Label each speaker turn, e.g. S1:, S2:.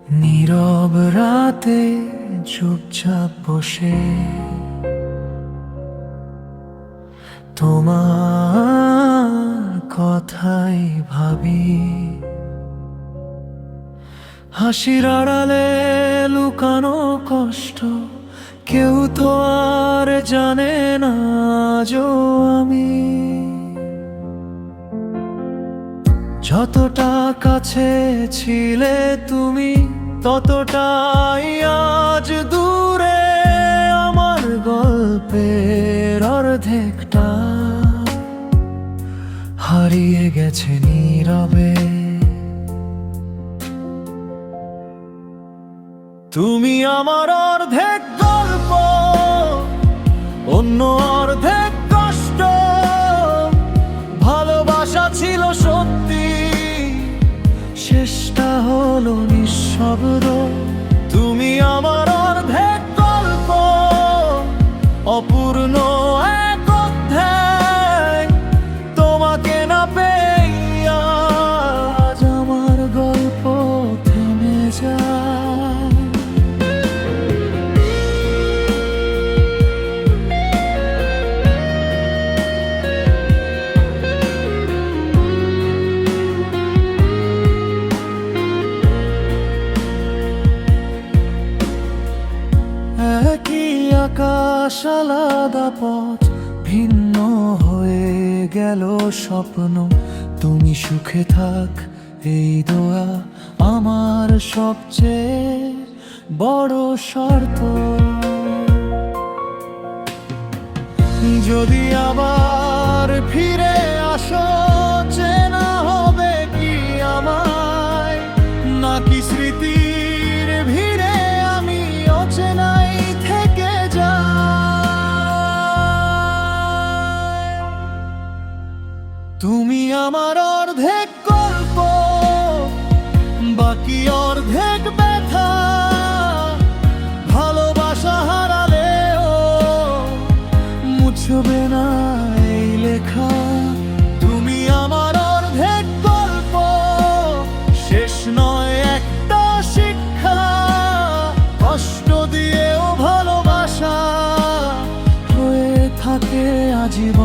S1: নীরব রাতে চুপচাপ বসে তোমার কথাই ভাবি, হাসির আড়ালে লুকানো কষ্ট কেউ তো আর জানে না আজও আমি। যতটা কাছে ছিলে তুমি ততটাই আজ দূরে, আমার গল্পের অর্ধেকটা হারিয়ে গেছে নীরবে। তুমি আমার অর্ধেক গল্প, অন্য অর্ধেক কষ্ট, ভালোবাসা ছিল সত্যি, শেষটা হলো নিঃশব্দ। তুমি আমার অর্ধেক গল্প, অপূর্ণ এক অধ্যায়, তোমাকে না পেয়ে আজ আমার গল্প থেমে যায়। একই আকাশ আলাদা পথ, ভিন্ন হয়ে গেল স্বপ্ন। তুমি সুখে থাক এই দোয়া আমার সবচেয়ে বড় শর্ত। যদি আবার ফিরে আসো, চেনা হবে কি আমায়, নাকি স্মৃতির ভিড়ে আমি অচেনাই থেকে যাই। তুমি আমার অর্ধেক গল্প, বাকি অর্ধেক ব্যথা, ভালোবাসা হারালেও মুছবে না এই লেখা। তুমি আমার অর্ধেক গল্প, শেষ নয় একটা শিক্ষা, কষ্ট দিয়েও ভালোবাসা হয়ে থাকে আজীবন।